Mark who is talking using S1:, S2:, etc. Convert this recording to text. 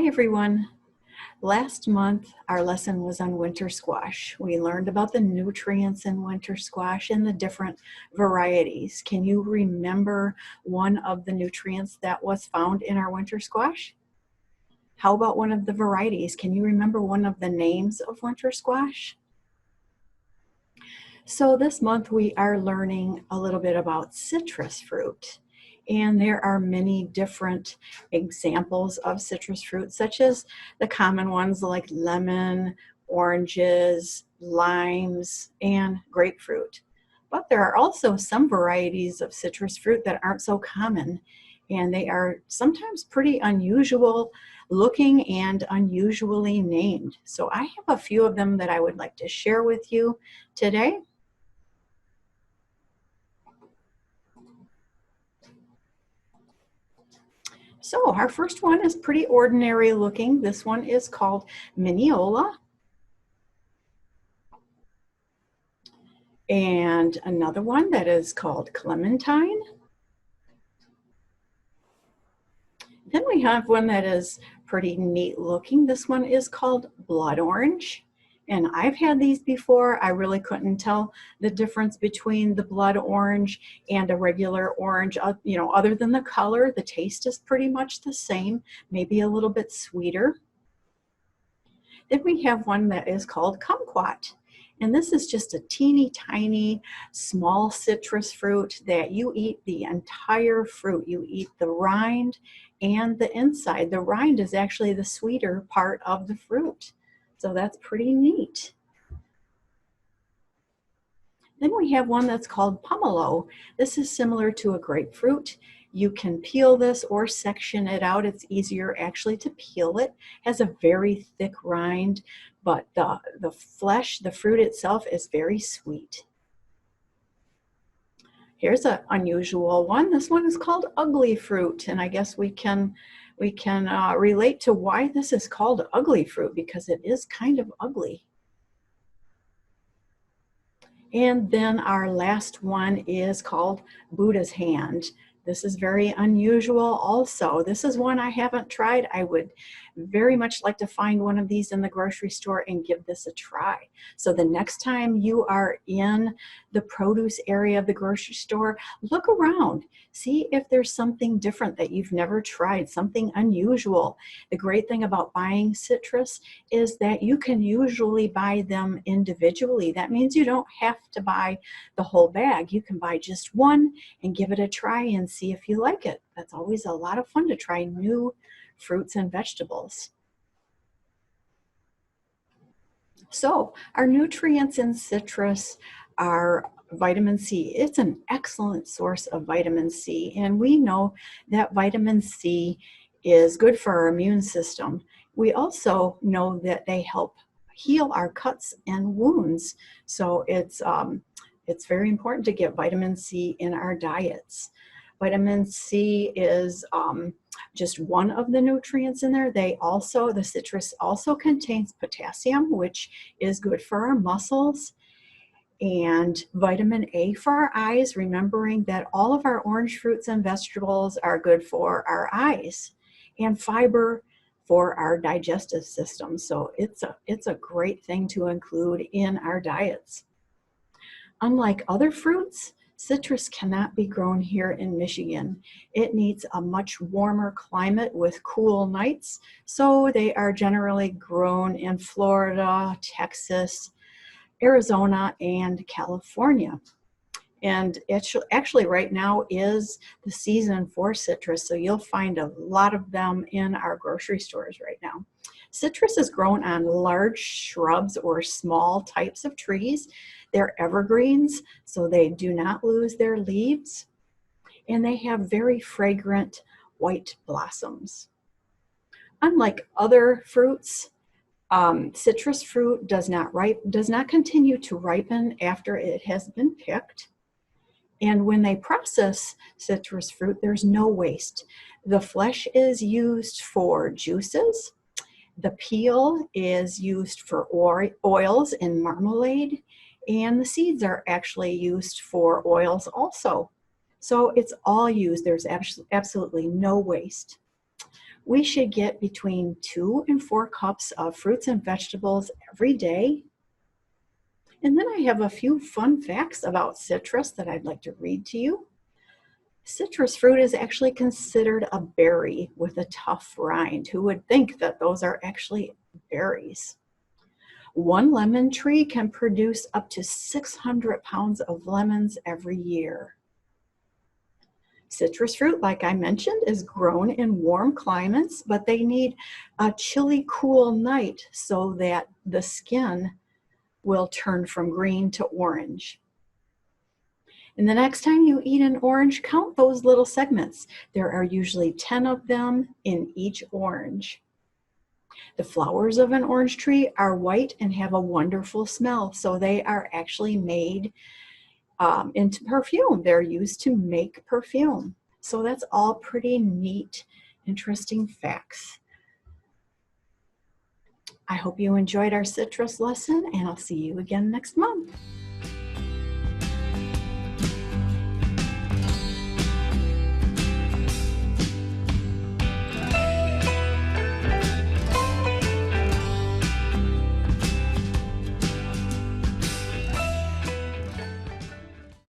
S1: Hi everyone. Last month our lesson was on winter squash. We learned about the nutrients in winter squash and the different varieties. Can you remember one of the nutrients that was found in our winter squash? How about one of the varieties? Can you remember one of the names of winter squash? So this month we are learning a little bit about citrus fruit. And there are many different examples of citrus fruit, such as the common ones like lemon, oranges, limes, and grapefruit. But there are also some varieties of citrus fruit that aren't so common, and they are sometimes pretty unusual looking and unusually named. So I have a few of them that I would like to share with you today. So our first one is pretty ordinary looking. This one is called Mineola. And another one that is called Clementine. Then we have one that is pretty neat looking. This one is called Blood Orange. And I've had these before. I really couldn't tell the difference between the blood orange and a regular orange. Other than the color, the taste is pretty much the same, maybe a little bit sweeter. Then we have one that is called kumquat. And this is just a teeny tiny small citrus fruit that you eat the entire fruit. You eat the rind and the inside. The rind is actually the sweeter part of the fruit. So that's pretty neat. Then we have one that's called pomelo. This is similar to a grapefruit. You can peel this or section it out. It's easier actually to peel it. It has a very thick rind, but the flesh, the fruit itself is very sweet. Here's an unusual one. This one is called ugly fruit, and I guess we can relate to why this is called ugly fruit, because it is kind of ugly. And then our last one is called Buddha's hand. This is very unusual also. This is one I haven't tried. I would very much like to find one of these in the grocery store and give this a try. So the next time you are in the produce area of the grocery store, look around. See if there's something different that you've never tried, something unusual. The great thing about buying citrus is that you can usually buy them individually. That means you don't have to buy the whole bag. You can buy just one and give it a try and see if you like it. That's always a lot of fun to try new fruits and vegetables. So our nutrients in citrus are vitamin C. It's an excellent source of vitamin C, and we know that vitamin C is good for our immune system. We also know that they help heal our cuts and wounds. So it's very important to get vitamin C in our diets. Vitamin C is just one of the nutrients in there. The citrus also contains potassium, which is good for our muscles, and vitamin A for our eyes, remembering that all of our orange fruits and vegetables are good for our eyes, and fiber for our digestive system. So it's a great thing to include in our diets. Unlike other fruits, citrus cannot be grown here in Michigan. It needs a much warmer climate with cool nights, so they are generally grown in Florida, Texas, Arizona, and California. And actually right now is the season for citrus, so you'll find a lot of them in our grocery stores right now. Citrus is grown on large shrubs or small types of trees. They're evergreens, so they do not lose their leaves, and they have very fragrant white blossoms. Unlike other fruits, citrus fruit does not continue to ripen after it has been picked. And when they process citrus fruit, there's no waste. The flesh is used for juices. The peel is used for oils in marmalade, and the seeds are actually used for oils also. So it's all used. There's absolutely no waste. We should get between 2 and 4 cups of fruits and vegetables every day. And then I have a few fun facts about citrus that I'd like to read to you. Citrus fruit is actually considered a berry with a tough rind. Who would think that those are actually berries? One lemon tree can produce up to 600 pounds of lemons every year. Citrus fruit, like I mentioned, is grown in warm climates, but they need a chilly, cool night so that the skin will turn from green to orange. And the next time you eat an orange, count those little segments. There are usually 10 of them in each orange. The flowers of an orange tree are white and have a wonderful smell, so they are actually made into perfume. They're used to make perfume. So that's all pretty neat, interesting facts. I hope you enjoyed our citrus lesson, and I'll see you again next month.